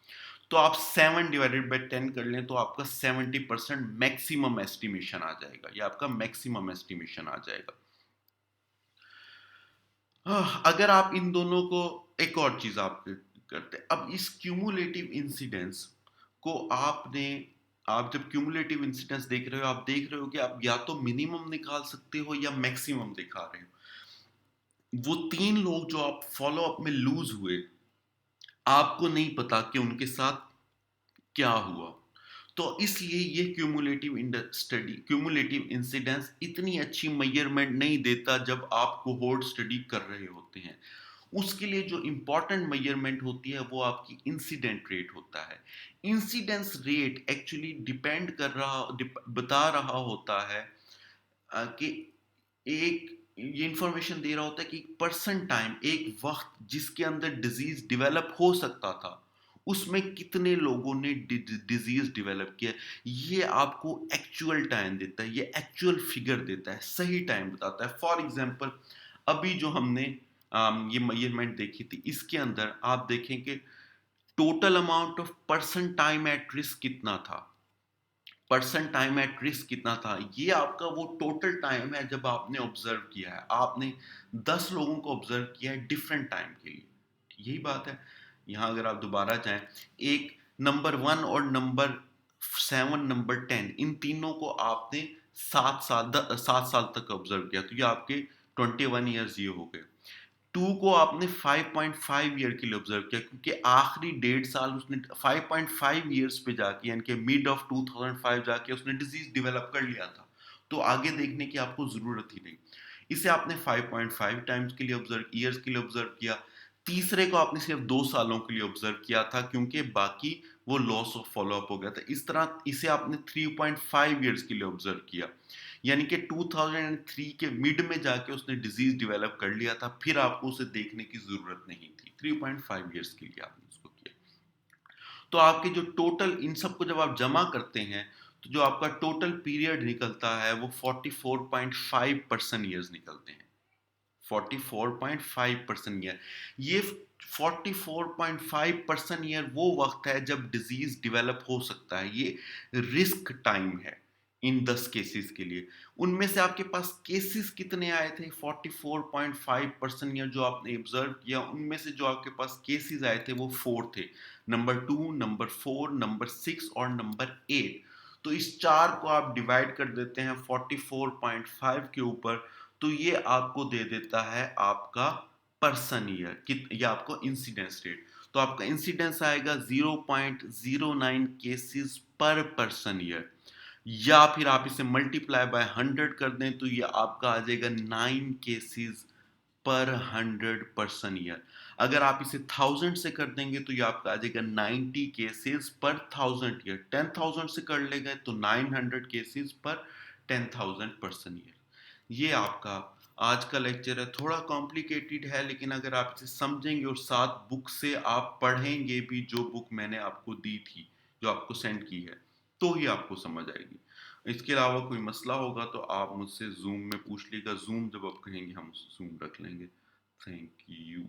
तो आप 7/10 कर लें तो आपका 70% मैक्सिमम एस्टिमेशन आ जाएगा, ये आपका मैक्सिमम एस्टिमेशन आ जाएगा। अगर आप इन दोनों को, एक और चीज आप करते हैं, अब इस क्यूमुलेटिव इंसिडेंस को आपने, आप जब क्यूमुलेटिव इंसिडेंस देख रहे हो, आप देख रहे हो कि आप या तो मिनिमम निकाल सकते हो या मैक्सिमम दिखा रहे हो। वो 3 लोग जो आप फॉलो अप में लूज हुए, आपको नहीं पता कि उनके साथ क्या हुआ। तो इसलिए ये क्यूमुलेटिव इंसिडेंस इतनी अच्छी मेजरमेंट नहीं देता जब आप कोहोर्ट स्टडी कर रहे होते हैं। उसके लिए जो इंपॉर्टेंट मेजरमेंट होती है वो आपकी इंसिडेंट रेट होता है। इंसिडेंस रेट एक्चुअली डिपेंड कर रहा, बता रहा होता है कि एक, ये इंफॉर्मेशन दे रहा होता है कि पर्सन टाइम, एक वक्त जिसके अंदर डिजीज डेवलप हो सकता था, उसमें कितने लोगों ने डिजीज डेवलप किया। ये आपको एक्चुअल टाइम देता है, ये एक्चुअल फिगर देता है, सही टाइम बताता है। फॉर एग्जांपल, अभी जो हमने ये मेजरमेंट देखी थी, इसके अंदर आप देखें कि total amount of person time at risk कितना था, पर्सन टाइम एट रिस्क कितना था। ये आपका वो टोटल टाइम है जब आपने ऑब्जर्व किया है, आपने 10 लोगों को ऑब्जर्व किया है डिफरेंट टाइम के लिए। यही बात है यहाँ, अगर आप दोबारा चाहें, एक नंबर 1 और नंबर 7, नंबर 10, इन तीनों को आपने 7 साल तक ऑब्जर्व किया, तो ये आपके 21 ईयर्स ये हो गए। 2 को आपने 5.5 ईयर के लिए ऑब्जर्व किया, क्योंकि आखिरी 1.5 साल उसने 5.5 ईयर्स पे जाके, यानी कि मिड ऑफ 2005 जाके उसने डिजीज डेवलप कर लिया था, तो आगे देखने की आपको जरूरत ही नहीं। इसे आपने 5.5 टाइम्स के लिए ऑब्जर्व, ईयर्स के लिए ऑब्जर्व किया। तीसरे को आपने सिर्फ 2 सालों के लिए ऑब्जर्व किया था, क्योंकि बाकी वो लॉस ऑफ फॉलोअप हो गया था। इस तरह इसे आपने 3.5 ईयर्स के लिए ऑब्जर्व किया, यानी कि 2003 के मिड में जाके उसने डिजीज डेवलप कर लिया था, फिर आपको उसे देखने की जरूरत नहीं थी। 3.5 ईयर्स के लिए आपने उसको किया। तो आपके जो टोटल, इन सबको जब आप जमा करते हैं, तो जो आपका टोटल पीरियड निकलता है वो 44.5% ईयर्स निकलते हैं। 44.5% ईयर। ये 44.5% ईयर वो वक्त है जब डिजीज डेवलप हो सकता है, ये रिस्क टाइम है इन 10 केसेस के लिए। उनमें से आपके पास केसेस कितने आए थे? 44.5% ईयर जो आपने ऑब्जर्व किया, उनमें से जो आपके पास केसेस आए थे वो 4 थे, नंबर 2, नंबर 4, नंबर 6 और नंबर 8। तो इस 4 को आप डिवाइड कर देते हैं 44.5 के ऊपर, तो ये आपको दे देता है आपका पर्सन ईयर कित, या आपको इंसिडेंस रेट। तो आपका इंसिडेंस आएगा 0.09 केसेस पर पर्सन ईयर, या फिर आप इसे मल्टीप्लाई बाय 100 कर दें तो ये आपका आ जाएगा 9 केसेस पर 100 पर्सन ईयर। अगर आप इसे 1000 से कर देंगे तो ये आपका आ जाएगा 90 केसेस पर 1000 ईयर। 10,000 से कर लेंगे तो 900 केसेस पर 10,000 पर्सन ईयर। ये आपका आज का लेक्चर है, थोड़ा कॉम्प्लिकेटेड है, लेकिन अगर आप इसे समझेंगे और साथ बुक से आप पढ़ेंगे भी, जो बुक मैंने आपको दी थी, जो आपको सेंड की है, तो ही आपको समझ आएगी। इसके अलावा कोई मसला होगा तो आप मुझसे जूम में पूछ लीजिएगा, जूम जब आप कहेंगे हम जूम रख लेंगे। Thank you.